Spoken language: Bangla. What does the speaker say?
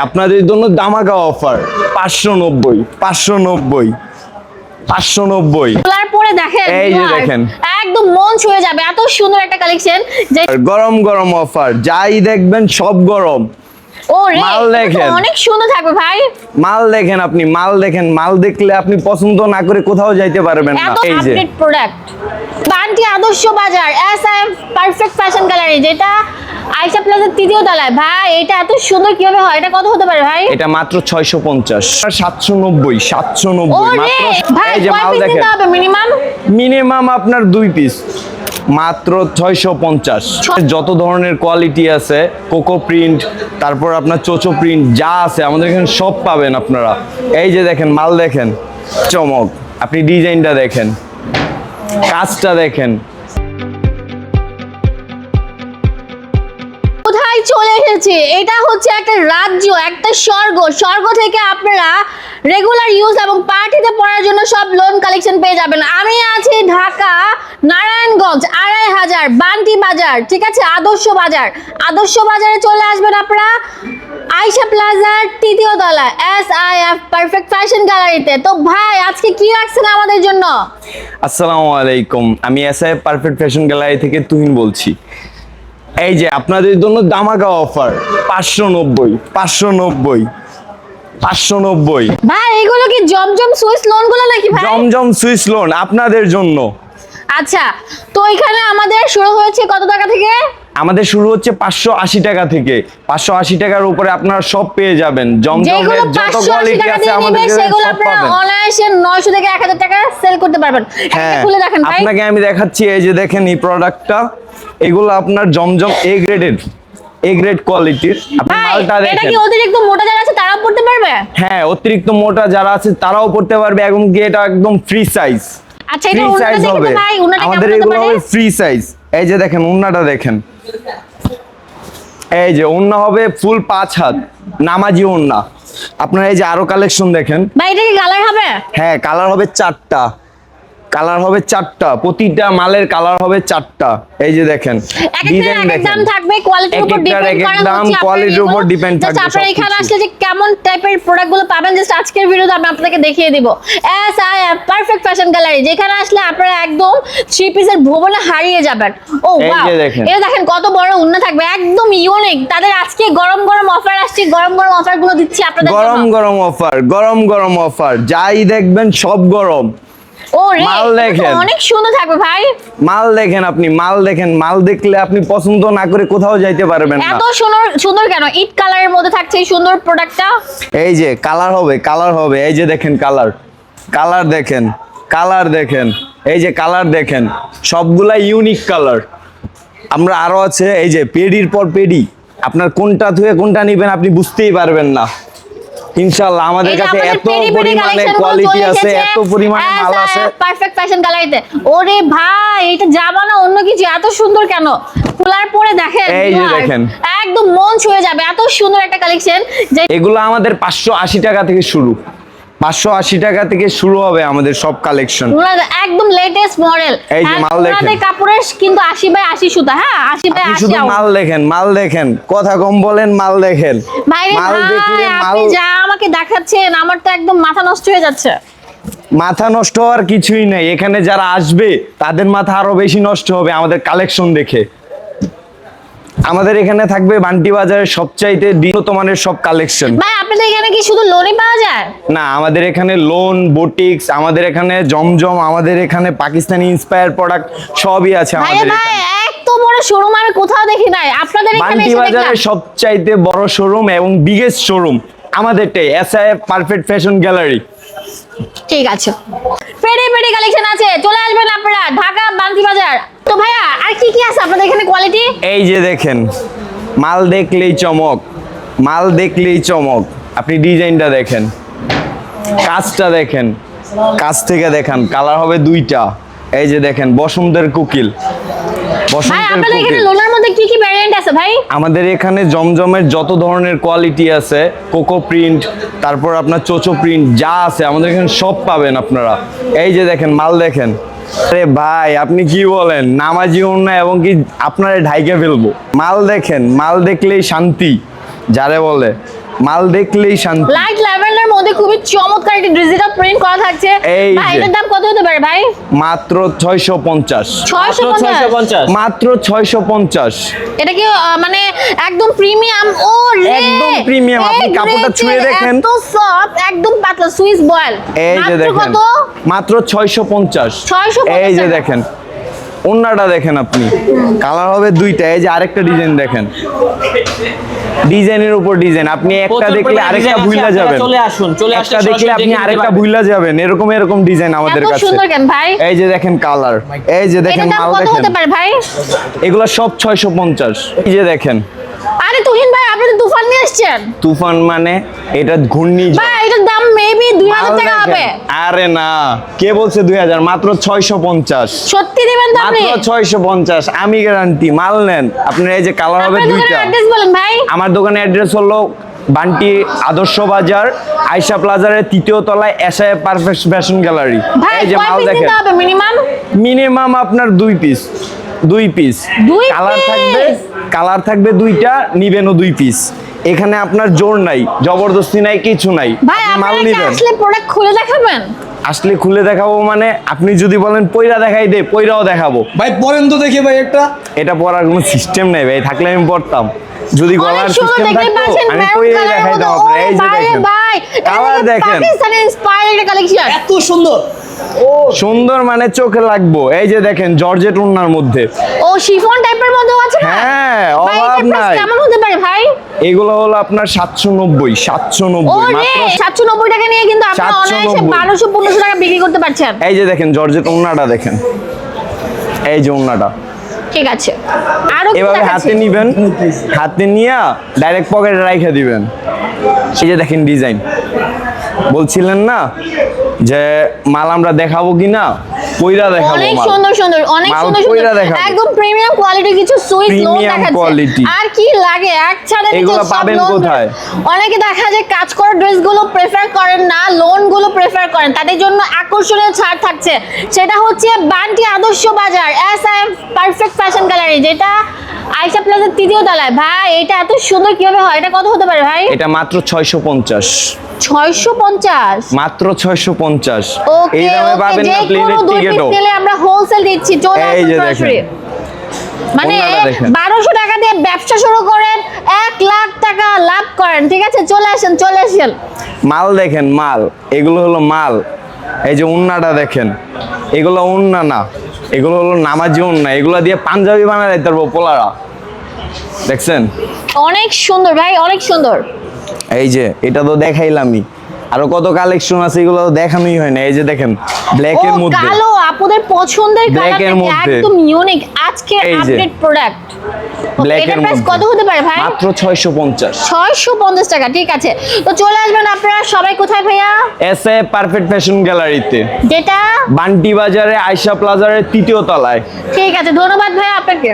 আপনাদের জন্য দামাকা অফার 590 590 590 পরে দেখেন এই যে দেখেন একদম মন ছুঁয়ে যাবে, এত সুন্দর একটা কালেকশন। যে গরম গরম অফার, যাই দেখবেন সব গরম। ও রে, মাল দেখেন, অনেক সুন্দর থাকবে ভাই। মাল দেখেন, আপনি মাল দেখেন, মাল দেখলে আপনি পছন্দ না করে কোথাও যাইতে পারবেন না। এত এই যে আপডেট প্রোডাক্ট, বান্টি আদর্শ বাজার এসআইএফ পারফেক্ট ফ্যাশন গ্যালারি, যেটা আয়শা প্লাজার তৃতীয় তলায়। ভাই এটা এত সুন্দর কিভাবে হয়? এটা কত হতে পারে ভাই? এটা মাত্র 650 790 790 ও রে মাত্র। ভাই, এই যে কয় মাল পিস দেখেন, নিতে হবে মিনিমাম? মিনিমাম আপনার 2 পিস, মাত্র 650। যত ধরনের কোয়ালিটি আছে, কোকো প্রিন্ট, তারপর আপনার চোচো প্রিন্ট, যা আছে আমাদের এখানে সব পাবেন আপনারা। এই যে দেখেন মাল দেখেন, চমক, আপনি ডিজাইনটা দেখেন, কাজটা দেখেন। কোথায় চলে এসেছে? এটা হচ্ছে একটা রাজ্য, একটা স্বর্গ। স্বর্গ থেকে আপনারা রেগুলার ইউজ এবং পার্টিতে পরার জন্য সব লোন কালেকশন পেয়ে যাবেন। আমি আছি ঢাকা নারায়ণগঞ্জ 2500 বান্টি বাজার, ঠিক আছে, আদর্শ বাজার। আদর্শ বাজারে চলে আসবেন আপনারা আয়শা প্লাজার তৃতীয় তলা এসআইএফ পারফেক্ট ফ্যাশন গ্যালারিতে। তো ভাই আজকে কি রাখছেন আমাদের জন্য? আসসালামু আলাইকুম, আমি এসআইএফ পারফেক্ট ফ্যাশন গ্যালারি থেকে তুহিন বলছি। এই যে আপনাদের জন্য দামাকা অফার 590 590 590। ভাই এগুলো কি জমজম সুইস লোন গুলো নাকি ভাই? জমজম সুইস লোন আপনাদের জন্য। আচ্ছা, তো এখানে আমাদের শুরু হয়েছে কত টাকা থেকে? আমাদের শুরু হচ্ছে 580 টাকা থেকে। 580 টাকার উপরে আপনারা সব পেয়ে যাবেন। জমজমের যত কোয়ালিটি আছে আমাদের কাছে সেগুলো সব আপনারা পাবেন। অনায়াসে 900 থেকে 1000 টাকা সেল করতে পারবেন। হ্যাঁ, খুলে দেখেন ভাই, আপনাকে আমি দেখাচ্ছি। এই যে দেখেন এই প্রোডাক্টটা, এগুলো আপনার জমজম এ গ্রেডের, এ গ্রেড কোয়ালিটির। আপনি ভাই মালটা এটা দেখেন। কি অতিরিক্ত মোটা যারা আছে তারাও পড়তে পারবে? হ্যাঁ, অতিরিক্ত মোটা যারা আছে তারাও পড়তে পারবে, এবং কি এটা একদম ফ্রি সাইজ। আচ্ছা, এটা ফ্রি ওন্নাটা সাইজ দেখে হবে তো ভাই, ওন্নাটা আমাদের, কেমন হতে এগুলো পারে? হবে ফ্রি সাইজ। এই যে দেখেন ওন্নাটা দেখেন, এই যে ওন্না হবে ফুল 5 হাত নামাজি ওন্না। আপনারা এই যে আরো কালেকশন দেখেন। ভাই এটা কি কালার হবে? হ্যাঁ, কালার হবে 4টা, কালার হবে 4টা, প্রতিটা মালের কালার হবে 4টা। এই যে দেখেন ডিজাইন এক দেখেন, দাম থাকবে, কোয়ালিটির উপর ডিপেন্ড করে। দাম কোয়ালিটির উপর ডিপেন্ড থাকবে। আপনারা এখানে আসলে যে কেমন টাইপের প্রোডাক্ট গুলো পাবেন, জাস্ট আজকের ভিডিওতে আমি আপনাদেরকে দেখিয়ে দিব। এসআইএফ পারফেক্ট ফ্যাশন গ্যালারি, যেখানে আসলে আপনারা একদম 3 পিসের ভুবনে হারিয়ে যাবেন। ও ওয়াও, এটা দেখেন কত বড় উন্না থাকবে, একদম ইউনিক। তাদের আজকে গরম গরম অফার আসছে, গরম গরম অফার গুলো দিচ্ছি আপনাদের জন্য। গরম গরম অফার, গরম গরম অফার, যাই দেখবেন সব গরম। ও রে, মাল দেখেন, অনেক সুন্দর থাকবে ভাই। মাল দেখেন, আপনি মাল দেখেন, মাল দেখলে আপনি পছন্দ না করে কোথাও যাইতে পারবেন না। এত সুন্দর সুন্দর কেন? ইট কালারের মধ্যে থাকছে এই সুন্দর প্রোডাক্টটা। এই যে কালার হবে, কালার হবে, এই যে দেখেন কালার, কালার দেখেন, কালার দেখেন, এই যে কালার দেখেন, সবগুলা ইউনিক কালার। আমরা আরো আছে, এই যে পেডির পর পেডি, আপনার কোনটা ধুয়ে কোনটা নেবেন আপনি বুঝতেই পারবেন না। ইনশাআল্লাহ আমাদের কাছে এত পরিমাণে কোয়ালিটি আছে, এত পরিমাণে মাল আছে পারফেক্ট ফ্যাশন গ্যালারিতে। ওরে ভাই, এটা জামা না অন্য কিছু, এত সুন্দর কেন? খোলার পরে দেখেন, এই যে দেখেন, একদম মন ছুঁয়ে যাবে, এত সুন্দর একটা কালেকশন। যে এগুলো আমাদের 580 টাকা থেকে শুরু, 580 টাকা থেকে শুরু হবে আমাদের সব কালেকশন, একদম লেটেস্ট মডেল। এই যে মাল দেখেন, কাপড়ের কিন্তু 80 বাই 80 সুতা। হ্যাঁ, 80 বাই 80। শুধু মাল দেখেন, মাল দেখেন, কথা কম বলেন, মাল দেখেন। মাল দেখলে আপনি যা আমাকে দেখাচ্ছেন আমার তো একদম মাথা নষ্ট হয়ে যাচ্ছে। মাথা নষ্ট হওয়ার কিছুই নেই, এখানে যারা আসবে তাদের মাথা আরো বেশি নষ্ট হবে আমাদের কালেকশন দেখে। আমাদের এখানে থাকবে বান্টি বাজারের সবচাইতে উন্নত মানের সব কালেকশন। ভাই আপনাদের এখানে কি শুধু লোনই পাওয়া যায়? না, আমাদের এখানে লোন, বুটিক্স, আমাদের এখানে জমজম, আমাদের এখানে পাকিস্তানি ইন্সপায়ার প্রোডাক্ট সবই আছে আমাদের এখানে। এত বড় শোরুম আমি কোথাও দেখি নাই, আপনাদের এখানে বান্টি এসে বাজারের দেখলাম। সবচাইতে বড় শোরুম এবং বিগেস্ট শোরুম আমাদেরটাই, এসআইএফ পারফেক্ট ফ্যাশন গ্যালারি। ঠিক আছে, পেডি পেডি কালেকশন আছে, চলে আসবেন আপনারা ঢাকা বান্টি বাজার। তো ভাইয়া আর কি কি আছে আপনাদের এখানে কোয়ালিটি? এই যে দেখেন, মাল দেখলেই চমক, মাল দেখলেই চমক, আপনি ডিজাইনটা দেখেন, কাজটা দেখেন, কাজ থেকে দেখেন, কালার হবে 2টা। এই যে দেখেন বসন্তের কোকিল, ভাই বসন্তের আপনাদের এখানে কোকিল। লোনের মধ্যে কি কি ভ্যারিয়েন্ট আছে ভাই? আমাদের এখানে জমজমের যত ধরনের কোয়ালিটি আছে, কোকো প্রিন্ট, তারপর আপনার চোচো প্রিন্ট, যা আছে আমাদের এখানে সব পাবেন আপনারা। এই যে দেখেন মাল দেখেন, আরে ভাই আপনি কি বলেন, নামাজি ওন্না এবং কি আপনারে ঢাইকে ফেলবো। মাল দেখেন, মাল দেখলেই শান্তি যারে বলে। মাল দেখলেই শান্তি। লাইট ল্যাভেন্ডার মধ্যে খুবই চমৎকার একটি ডিজিটাল প্রিন্ট করা থাকছে। এই ভাই যে। এটার দাম কত হতে পারে ভাই? মাত্র 650। 650। মাত্র 650। এটা কি মানে একদম প্রিমিয়াম? ও রে, একদম premium, আপনি এই কাপড়টা গ্রেডের ছুঁয়ে দেখেন। এত সফট, একদম পাতলা, সুইস বয়েল। এই যে দেখেন কত? মাত্র 650। 650 এই যে টাকা। দেখেন ওন্নাটা দেখেন আপনি, কালার হবে দুইটা। এই যে আরেকটা ডিজাইন দেখেন, ডিজাইনের উপর ডিজাইন, আপনি একটা প্রচুর দেখলে পরিমাণে আরেকটা design আছে, ভুইলা আপনারা যাবেন। চলে আসুন, চলে আসলে একটা দেখলে সরাসরি আপনি দেখে আরেকটা নিতে ভুইলা যাবেন, এরকম ডিজাইন আমাদের এত কাছে। সুন্দর কেন ভাই? এই যে দেখেন কালার, এই যে দেখেন এটার দাম মাল কত দেখেন, হতে পারে ভাই? এগুলো সব 650। এই যে দেখেন আরে তুহিন ভাই, আপনি তো তুফান নিয়ে আসছেন। তুফান মানে এটা ঘূর্ণিঝড়। ভাই এটার দাম মেবি 2000 মাল টাকা দেখেন। হবে। আরে না, কে বলছে 2000? মাত্র 650। সত্যি দিবেন তো আপনি? মাত্র 650, আমি গ্যারান্টি। মাল নেন আপনার। এই যে কালার হবে আপনার দোকানের দুইটা। অ্যাড্রেস বলেন ভাই। আমার দোকানের অ্যাড্রেস হলো বান্টি আদর্শ বাজার, আয়শা প্লাজারের 3য় তলায় এসআই পারফেক্ট ফ্যাশন গ্যালারি। ভাই এই যে কয় মাল পিস দেখেন, নিতে হবে মিনিমাম? মিনিমাম আপনার 2 পিস। 2 পিস দুই কালার piece? থাকবে, কালার থাকবে দুইটা, নিবেনও 2 পিস। এখানে আপনার জোর নাই, জবরদস্তি নাই, কিছু নাই। ভাই আপনি মাল আপনারা কি নিবেন, আসলে প্রোডাক্ট খুলে দেখাবেন? আসলে খুলে দেখাবো মানে আপনি যদি বলেন পয়রা দেখাই দে, পয়রাও দেখাবো। ভাই পরেন তো দেখি ভাই একটা। এটা পরার কোনো সিস্টেম নেই ভাই, থাকলে আমি পড়তাম। যদি অনেক গলার সুন্দর সিস্টেম দেখতে থাকতো পাচ্ছেন, আমি মেরুন পরে কালারের দেখাইতাম মধ্যে। আপনার। এই যে ওরে দেখেন ভাই, কালার দেখেন, পাকিস্তানি ইন্সপায়ার্ড একটা কালেকশন। এত সুন্দর। সুন্দর মানে চোখে লাগবো। এই যে দেখেন জর্জেট ওড়নার মধ্যে, ও শিফন টাইপের মধ্যে আছে না? হ্যাঁ, ভাই অভাব এটার price নাই। কেমন হতে পারে ভাই? এগুলো হলো আপনার 790। 790 ওরে মাত্র। 790 টাকা নিয়ে কিন্তু আপনি অনায়াসে 790 1200-1500 টাকা বিক্রি করতে পারছেন। এই যে দেখেন জর্জেট ওড়নাটা দেখেন, এই যে ওড়নাটা ঠিক আছে, আরো কি এভাবে দেখাচ্ছি? হাতে নিবেন, হাতে নিয়ে ডাইরেক্ট পকেটে রাইখা দিবেন। এই যে দেখেন ডিজাইন, বলছিলেন না যে মাল আমরা দেখাবো কিনা, পয়রা দেখাবো অনেক মাল। সুন্দর সুন্দর, অনেক মাল সুন্দর কইরা সুন্দর, দেখাবো। একদম প্রিমিয়াম কোয়ালিটি কিছু সুইস লোন Premium দেখাচ্ছে। quality। আর কি লাগে, এক ছাড়ে নিচে এগুলো সব পাবেন loan কোথায়? অনেকে দেখা যায় কাজ করা ড্রেসগুলো প্রেফার করেন না, লোন গুলো প্রেফার করেন, তাদের জন্য আকর্ষণীয় ছাড় থাকছে। সেটা হচ্ছে বান্টি আদর্শ বাজার, এসআইএফ পারফেক্ট ফ্যাশন গ্যালারি, যেটা আয়শা প্লাজার 3য় তলায়। ভাই এটা এত সুন্দর কিভাবে হয়? এটা কত হতে পারে ভাই? এটা মাত্র 650। 650। মাত্র 650। ওকে এই দামে ওকে, পাবেন যে না প্লেনের কোনো 2 পিস টিকেটও। নিলে আমরা হোলসেল দিচ্ছি, চলে এই আসুন যে সরাসরি। দেখেন। মানে ওনারা দেখেন। 1200 টাকা দিয়ে ব্যবসা শুরু করেন, 1 লাখ টাকা লাভ করেন। ঠিক আছে, চলে আসেন চলে আসেন। মাল দেখেন মাল, এগুলো হলো মাল। এই যে উন্নাটা দেখেন, এগুলো উন্না না, এগুলো হলো নামাজি উন্না। এগুলো দিয়ে পাঞ্জাবি বানায় দিতে পারবো পোলারা, দেখছেন? অনেক সুন্দর ভাই, অনেক সুন্দর। এই যে এটা তো দেখাইলামই, আরো কত কালেকশন আছে এগুলো তো দেখানোই হয় না। এই যে দেখেন ব্ল্যাক এর ও মধ্যে, কালো, আপনাদের পছন্দের Black কালার এর মধ্যে। একদম ইউনিক আজকের এই যে। Update product. Black এটার এর প্রাইস মধ্যে। কত হতে পারে ভাই? মাত্র 650। 650 টাকা। ঠিক আছে, তো চলে আসবেন আপনারা সবাই। কোথায় ভাইয়া? এসএ পারফেক্ট ফ্যাশন গ্যালারিতে, যেটা বান্টি বাজারে আয়শা প্লাজারের 3য় তলায়। ঠিক আছে, ধন্যবাদ ভাইয়া আপনাকে।